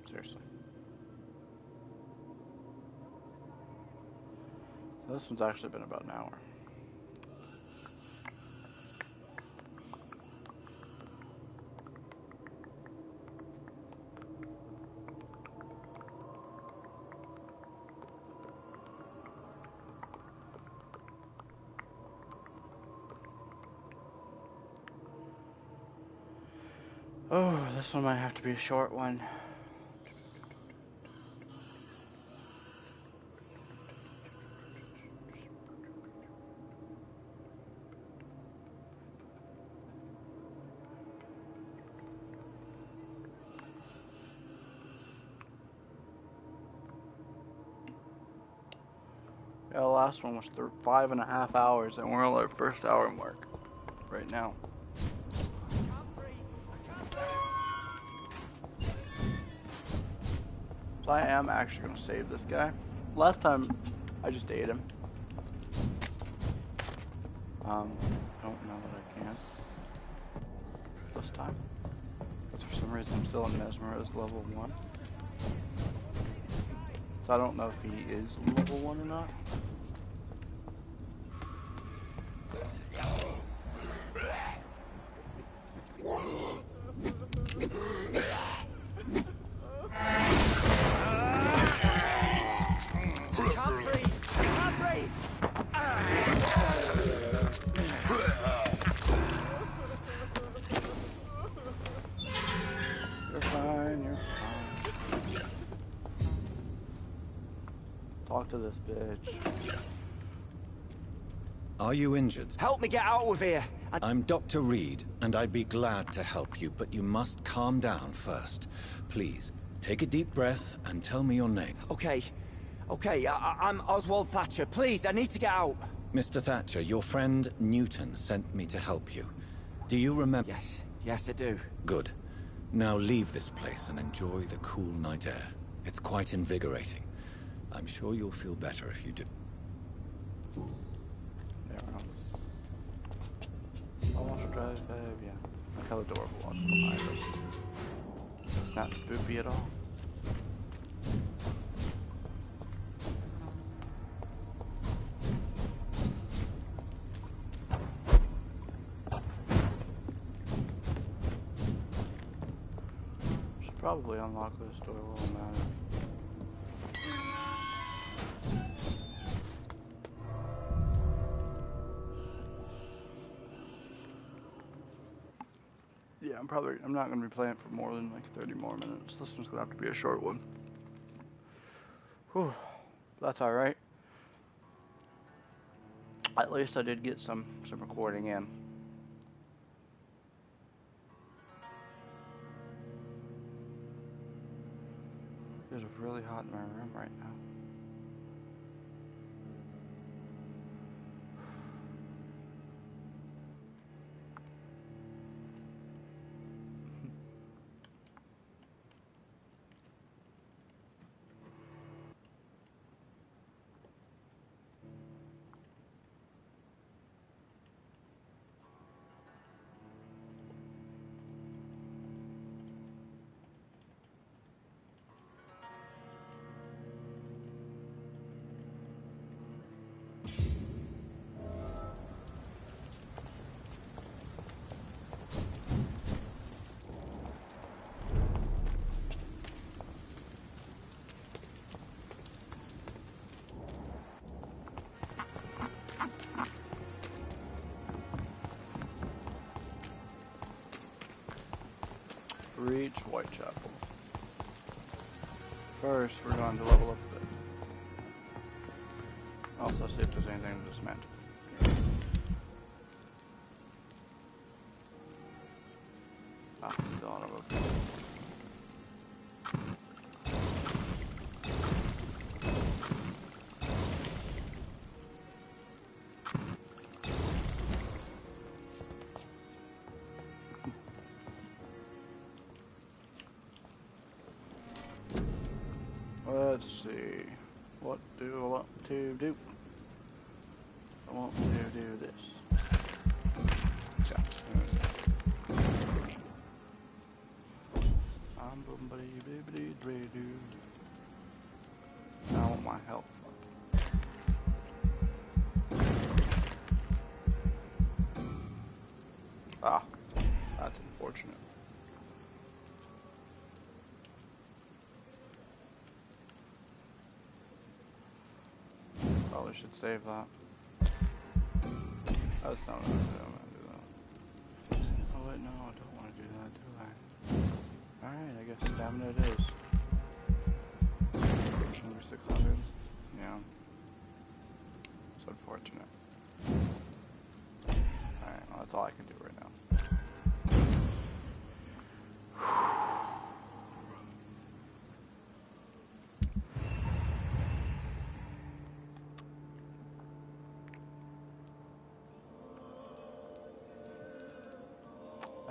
Seriously. This one's actually been about an hour. Oh, this one might have to be a short one. Yeah, the last one was 5.5 hours, and we're on our first hour mark right now. So I am actually going to save this guy. Last time, I just ate him. I don't know that I can. This time. But for some reason I'm still in Mesmerized level 1. So I don't know if he is level 1 or not. Talk to this bitch. Are you injured? Help me get out of here! I'm Dr. Reed, and I'd be glad to help you, but you must calm down first. Please, take a deep breath and tell me your name. Okay. I'm Oswald Thatcher. Please, I need to get out. Mr. Thatcher, your friend Newton sent me to help you. Do you remember? Yes, I do. Good. Now leave this place and enjoy the cool night air. It's quite invigorating. I'm sure you'll feel better if you do. There we go. I want to drive, yeah. Look how adorable was behind us. It's not spoopy at all. Should probably unlock this door while I'm at it. Yeah, I'm not gonna be playing for more than like 30 more minutes. This one's gonna have to be a short one. Whew, that's all right. At least I did get some recording in. It's really hot in my room right now. Reach Whitechapel. First, we're going to level up a bit. Also, see if there's anything to dismantle. Ah, still on a rope. Let's see. What do I want to do? I want to do this. Yeah. I'm boomity bibbity doo. I want my health up. Ah, that's unfortunate. Probably should save that. That's not what I'm gonna do that. Oh wait, no, I don't want to do that, do I? Alright, I guess stamina it is. Number 600. Yeah. It's unfortunate. Alright, well, that's all I can do right now.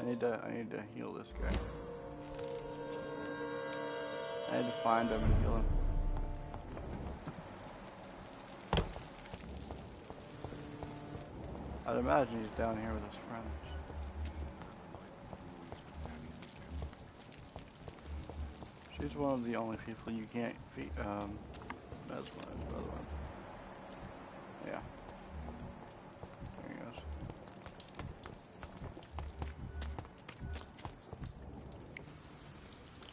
I need to heal this guy. I need to find him and heal him. I'd imagine he's down here with his friends. She's one of the only people you can't mesmerize, by the way. Yeah. There he goes.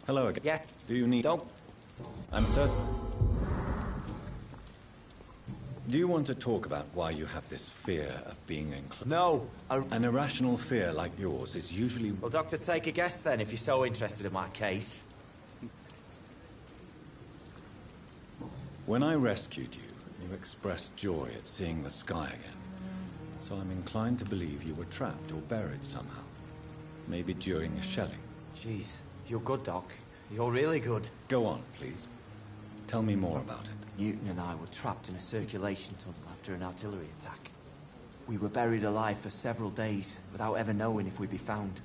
Hello again. Yeah. Do you need... Don't. I'm certain. Do you want to talk about why you have this fear of being included? No. An irrational fear like yours is usually... Well, Doctor, take a guess then, if you're so interested in my case. When I rescued you, you expressed joy at seeing the sky again. So I'm inclined to believe you were trapped or buried somehow. Maybe during a shelling. Jeez, you're good, Doc. You're really good. Go on, please. Tell me more about it. Newton and I were trapped in a circulation tunnel after an artillery attack. We were buried alive for several days, without ever knowing if we'd be found.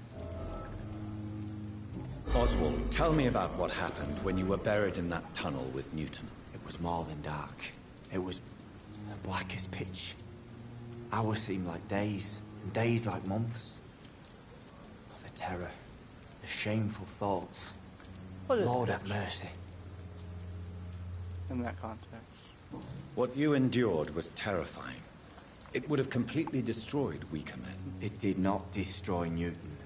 Oswald, tell me about what happened when you were buried in that tunnel with Newton. It was more than dark. It was black as pitch. Hours seemed like days, and days like months. The terror, the shameful thoughts. Lord have mercy. In that context. What you endured was terrifying. It would have completely destroyed weaker men. It did not destroy Newton.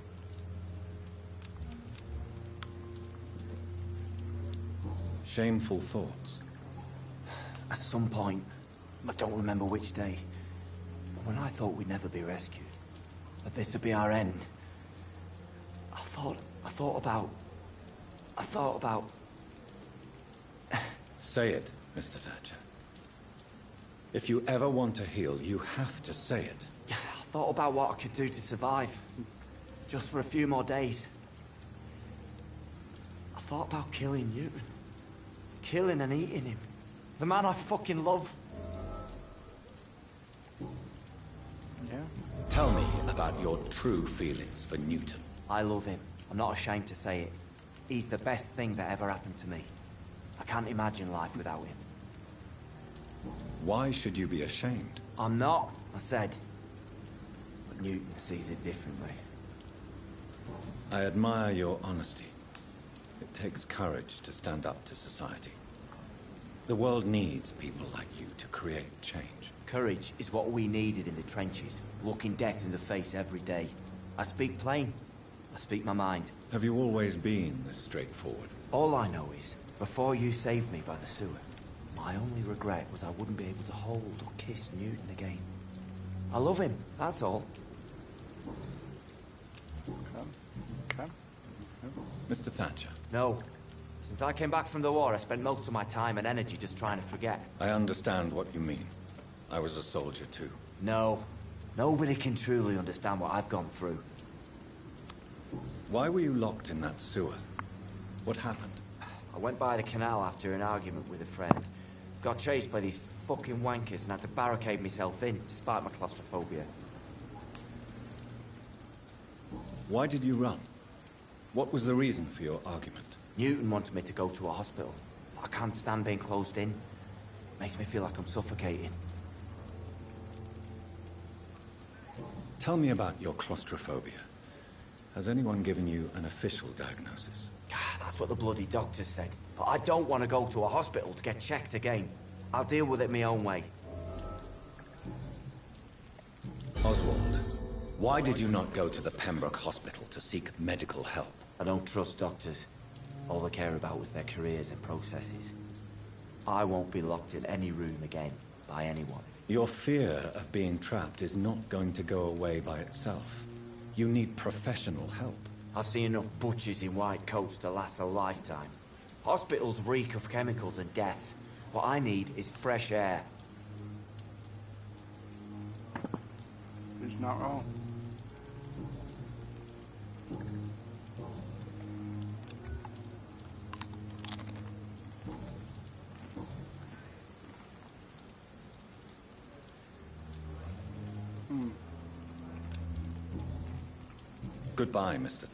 Shameful thoughts. At some point, I don't remember which day, but when I thought we'd never be rescued, that this would be our end, I thought about... Say it, Mr. Thatcher. If you ever want to heal, you have to say it. I thought about what I could do to survive. Just for a few more days. I thought about killing Newton. Killing and eating him. The man I fucking love. Yeah. Tell me about your true feelings for Newton. I love him. I'm not ashamed to say it. He's the best thing that ever happened to me. I can't imagine life without him. Why should you be ashamed? I'm not, I said. But Newton sees it differently. I admire your honesty. It takes courage to stand up to society. The world needs people like you to create change. Courage is what we needed in the trenches, looking death in the face every day. I speak plain. I speak my mind. Have you always been this straightforward? All I know is, before you saved me by the sewer, my only regret was I wouldn't be able to hold or kiss Newton again. I love him, that's all. Okay. Mr. Thatcher. No. Since I came back from the war, I spent most of my time and energy just trying to forget. I understand what you mean. I was a soldier too. No. Nobody can truly understand what I've gone through. Why were you locked in that sewer? What happened? I went by the canal after an argument with a friend. Got chased by these fucking wankers and had to barricade myself in, despite my claustrophobia. Why did you run? What was the reason for your argument? Newton wanted me to go to a hospital. But I can't stand being closed in. Makes me feel like I'm suffocating. Tell me about your claustrophobia. Has anyone given you an official diagnosis? That's what the bloody doctor said. But I don't want to go to a hospital to get checked again. I'll deal with it my own way. Oswald, why did you not go to the Pembroke Hospital to seek medical help? I don't trust doctors. All they care about was their careers and processes. I won't be locked in any room again by anyone. Your fear of being trapped is not going to go away by itself. You need professional help. I've seen enough butchers in white coats to last a lifetime. Hospitals reek of chemicals and death. What I need is fresh air. He's not wrong. Goodbye, Mr.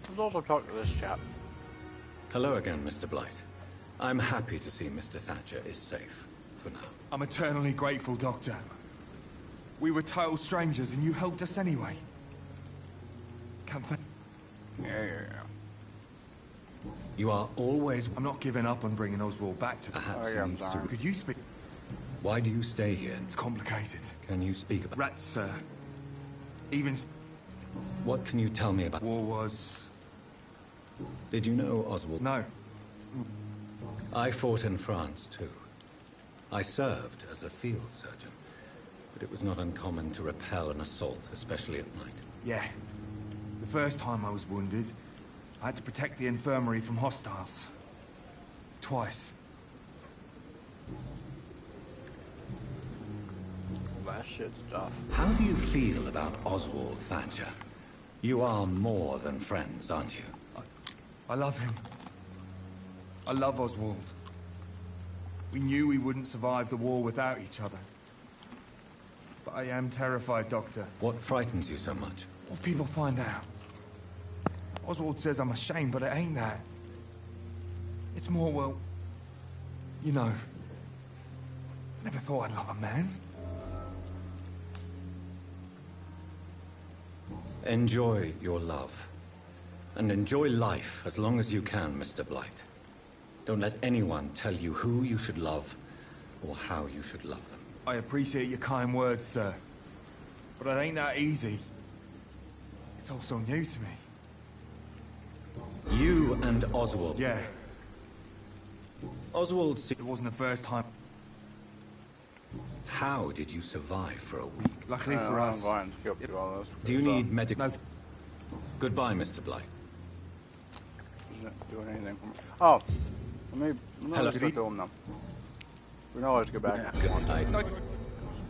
Let's also talk to this chap. Hello again, Mr. Blight. I'm happy to see Mr. Thatcher is safe, for now. I'm eternally grateful, Doctor. We were total strangers and you helped us anyway. Can't thank... Yeah. You are always... I'm not giving up on bringing Oswald back to... Perhaps he needs to... Could you speak? Why do you stay here? It's complicated. Can you speak about... Rats, sir. Even... What can you tell me about... War was... Did you know Oswald? No. I fought in France, too. I served as a field surgeon, but it was not uncommon to repel an assault, especially at night. Yeah. The first time I was wounded, I had to protect the infirmary from hostiles. Twice. That shit stuff. How do you feel about Oswald Thatcher? You are more than friends, aren't you? I love him. I love Oswald. We knew we wouldn't survive the war without each other. But I am terrified, Doctor. What frightens you so much? What if people find out? Oswald says I'm ashamed, but it ain't that. It's more, well... You know... Never thought I'd love a man. Enjoy your love. And enjoy life as long as you can, Mr. Blight. Don't let anyone tell you who you should love or how you should love them. I appreciate your kind words, sir. But it ain't that easy. It's all so new to me. You and Oswald. Yeah. Oswald... It wasn't the first time. How did you survive for a week? Luckily for us. I'm going to skip through all this. Do you need medical... No. Goodbye, Mr. Blight. Isn't doing anything for me. Oh, let me just go to him now. We can always go back.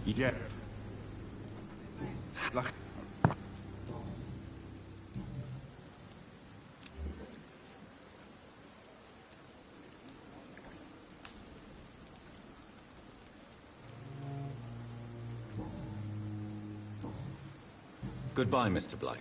Yeah. Goodbye, Mr. Blight.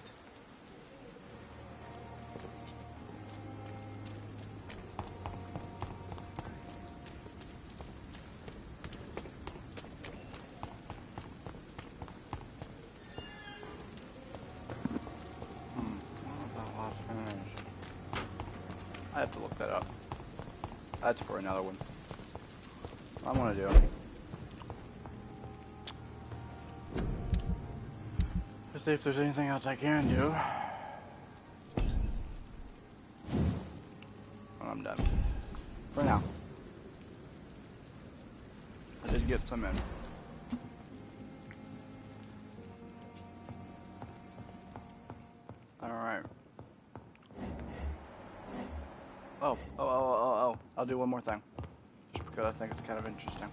I have to look that up. That's for another one. I want to do. Let's see if there's anything else I can do. And I'm done. For now. I did get some in. Alright. Oh. I'll do one more thing. Just because I think it's kind of interesting.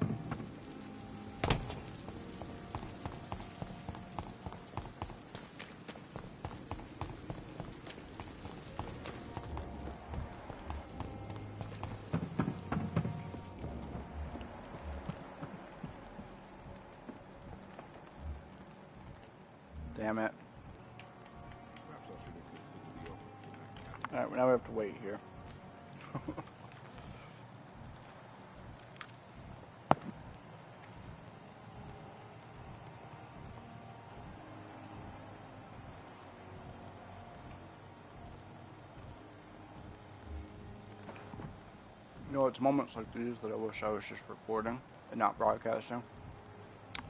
Damn it. Alright, now we have to wait here. You know, it's moments like these that I wish I was just recording and not broadcasting.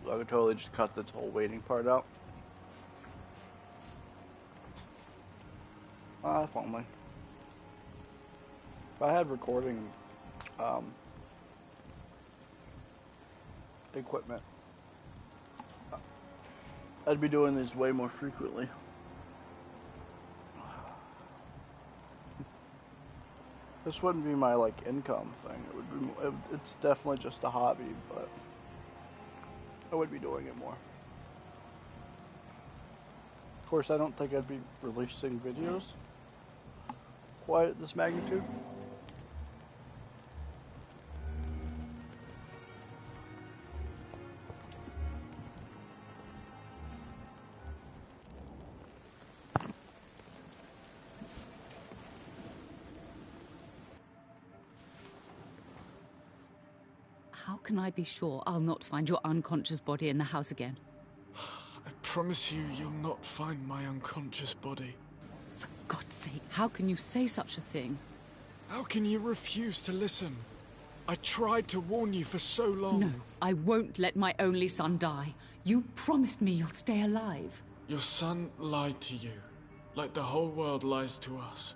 So I could totally just cut this whole waiting part out. If only. If I had recording equipment, I'd be doing these way more frequently. This wouldn't be my like income thing. It would be. It's definitely just a hobby, but I would be doing it more. Of course, I don't think I'd be releasing videos quite at this magnitude. How can I be sure I'll not find your unconscious body in the house again? I promise you'll not find my unconscious body. For God's sake, how can you say such a thing? How can you refuse to listen? I tried to warn you for so long. No, I won't let my only son die. You promised me you'll stay alive. Your son lied to you, like the whole world lies to us.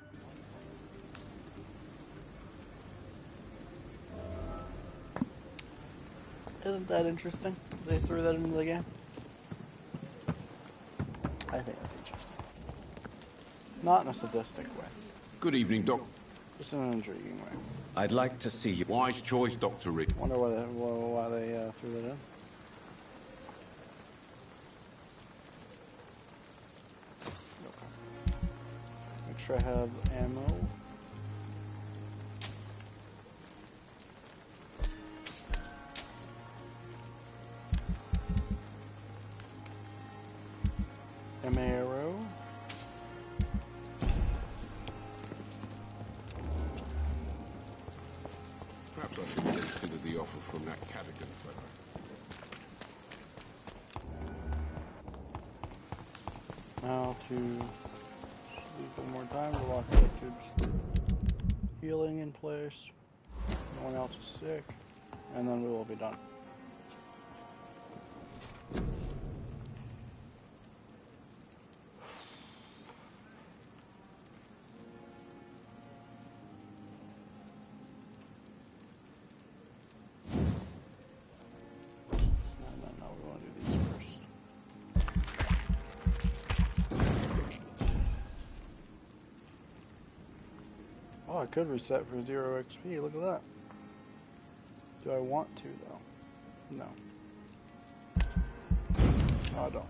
Isn't that interesting? They threw that into the game. I think that's interesting. Not in a sadistic way. Good evening, Doc. Just in an intriguing way. I'd like to see you. Wise choice, Dr. Reed. Wonder why they threw that in. Okay. Make sure I have ammo. Arrow. Perhaps I should consider the offer from that Cadigan fellow. Now to sleep one more time to lock the tubes. Healing in place. No one else is sick. And then we will be done. Oh, I could reset for 0 XP. Look at that. Do I want to, though? No. I don't.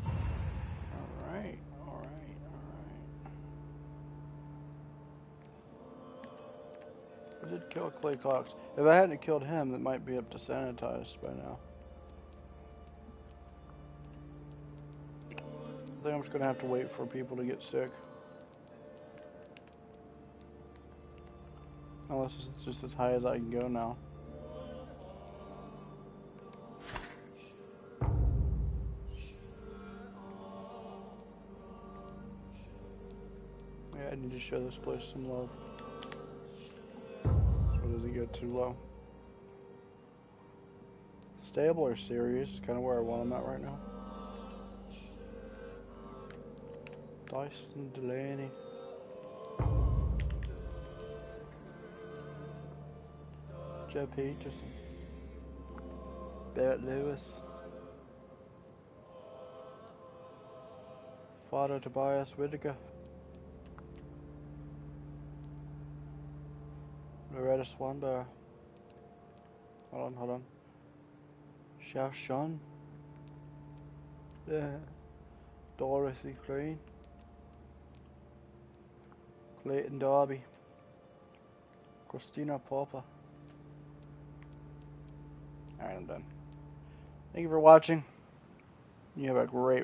Alright, alright, alright. I did kill Clay Cox. If I hadn't killed him, that might be up to sanitized by now. I think I'm just gonna have to wait for people to get sick. Unless it's just as high as I can go now. Yeah, I need to show this place some love. So it doesn't get too low. Stable or serious is kind of where I want them at right now. Dyson Delaney. Joe Peterson. Barrett Lewis. Father Tobias Whittaker. Loretta Swanberg. Hold on. Xiao Shun. Yeah. Dorothy Crane. Clayton Darby. Christina Popper. Alright, I'm done. Thank you for watching. You have a great rest.